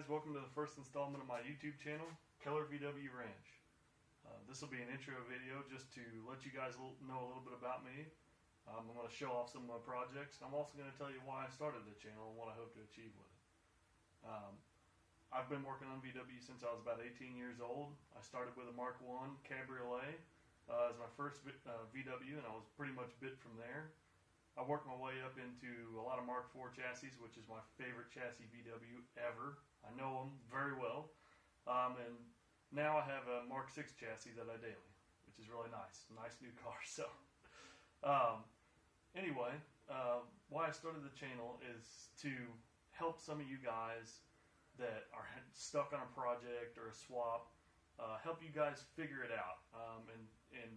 guys, welcome to the first installment of my YouTube channel, Keller VW Ranch. This will be an intro video just to let you guys know a little bit about me. I'm going to show off some of my projects. I'm also going to tell you why I started the channel and what I hope to achieve with it. I've been working on VW since I was about 18 years old. I started with a Mark I Cabriolet as my first VW, and I was pretty much bit from there. I worked my way up into a lot of Mark IV chassis, which is my favorite chassis VW ever. I know them very well. And now I have a Mark VI chassis that I daily, which is really nice. Nice new car. So, anyway, why I started the channel is to help some of you guys that are stuck on a project or a swap, help you guys figure it out, and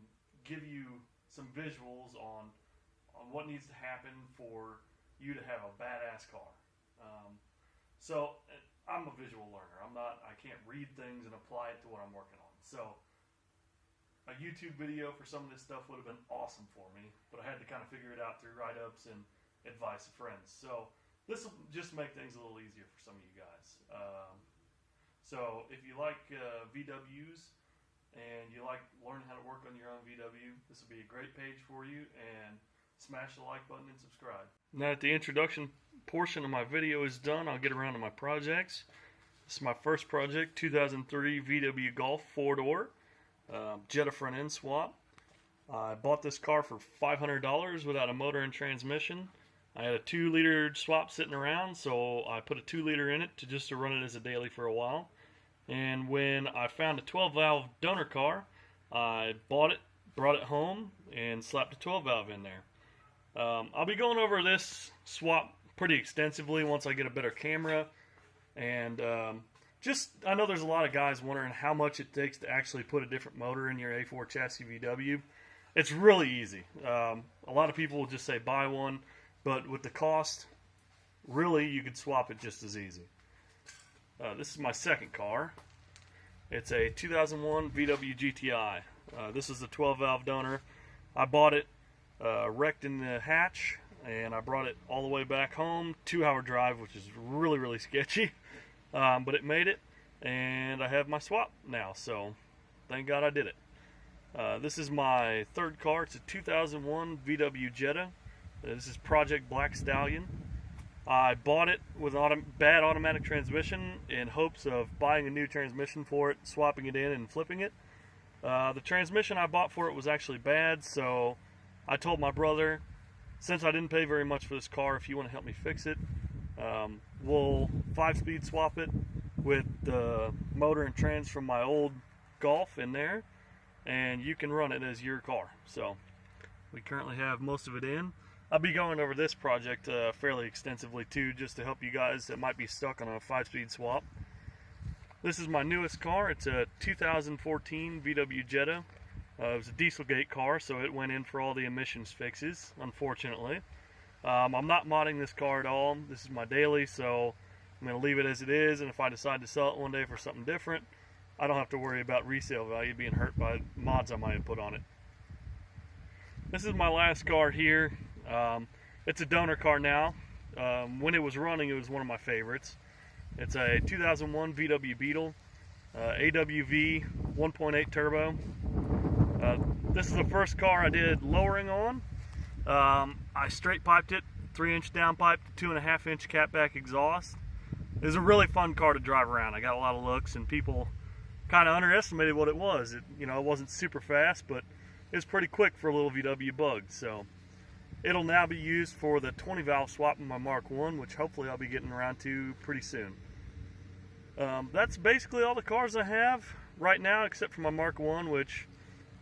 give you some visuals on what needs to happen for you to have a badass car. So I'm a visual learner. I can't read things and apply it to what I'm working on. So a YouTube video for some of this stuff would have been awesome for me, but I had to kind of figure it out through write-ups and advice of friends. So this will just make things a little easier for some of you guys. So if you like VWs and you like learning how to work on your own VW, this will be a great page for you, and smash the like button and subscribe. Now that the introduction portion of my video is done, I'll get around to my projects. This is my first project, 2003 VW Golf 4-door, Jetta front end swap. I bought this car for $500 without a motor and transmission. I had a 2-liter swap sitting around, so I put a 2-liter in it just to run it as a daily for a while. And when I found a 12-valve donor car, I bought it, brought it home, and slapped a 12-valve in there. I'll be going over this swap pretty extensively once I get a better camera, and I know there's a lot of guys wondering how much it takes to actually put a different motor in your A4 chassis VW. It's really easy. A lot of people will just say buy one, but with the cost, really you could swap it just as easy. This is my second car. It's a 2001 VW GTI. This is a 12-valve donor. I bought it wrecked in the hatch, and I brought it all the way back home. 2-hour drive, which is really, really sketchy, but it made it, and I have my swap now, so thank God I did it. This is my third car. It's a 2001 VW Jetta. This is Project Black Stallion. I bought it with bad automatic transmission in hopes of buying a new transmission for it, swapping it in, and flipping it. The transmission I bought for it was actually bad, so I told my brother, since I didn't pay very much for this car, if you want to help me fix it, we'll 5-speed swap it with the motor and trans from my old Golf in there, and you can run it as your car. So we currently have most of it in. I'll be going over this project fairly extensively too, just to help you guys that might be stuck on a 5-speed swap. This is my newest car. It's a 2014 VW Jetta. It was a Dieselgate car, so it went in for all the emissions fixes, unfortunately. I'm not modding this car at all. This is my daily, so I'm going to leave it as it is, and if I decide to sell it one day for something different, I don't have to worry about resale value being hurt by mods I might have put on it. This is my last car here. It's a donor car now. When it was running, it was one of my favorites. It's a 2001 VW Beetle, AWV 1.8 turbo. This is the first car I did lowering on. I straight piped it, 3-inch downpipe, 2.5-inch catback exhaust. It was a really fun car to drive around. I got a lot of looks, and people kind of underestimated what it was. It wasn't super fast, but it was pretty quick for a little VW bug. So it'll now be used for the 20-valve swap in my Mark I, which hopefully I'll be getting around to pretty soon. That's basically all the cars I have right now, except for my Mark I, which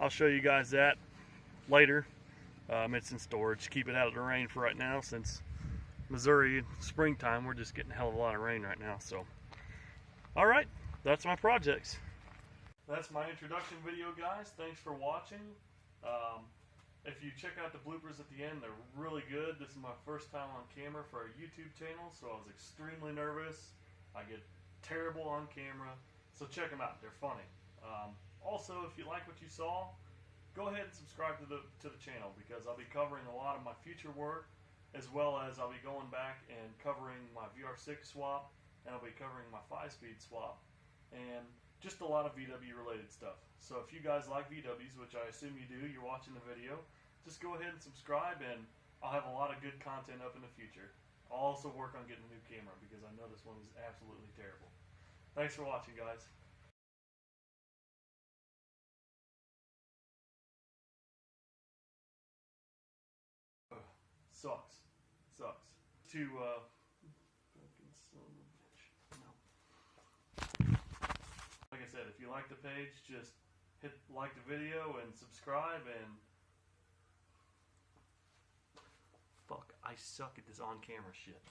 I'll show you guys that later. It's in storage. Keep it out of the rain for right now, since Missouri springtime, we're just getting a hell of a lot of rain right now. So, alright, that's my projects. That's my introduction video, guys. Thanks for watching. If you check out the bloopers at the end, they're really good. This is my first time on camera for a YouTube channel, so I was extremely nervous. I get terrible on camera, so check them out. They're funny. Also, if you like what you saw, go ahead and subscribe to the channel, because I'll be covering a lot of my future work, as well as I'll be going back and covering my VR6 swap and I'll be covering my 5-speed swap and just a lot of VW related stuff. So if you guys like VWs, which I assume you do, you're watching the video, just go ahead and subscribe, and I'll have a lot of good content up in the future. I'll also work on getting a new camera because I know this one is absolutely terrible. Thanks for watching, guys. Sucks. To, fucking son of a bitch. No. Like I said, if you like the page, just hit like the video and subscribe, and fuck, I suck at this on-camera shit.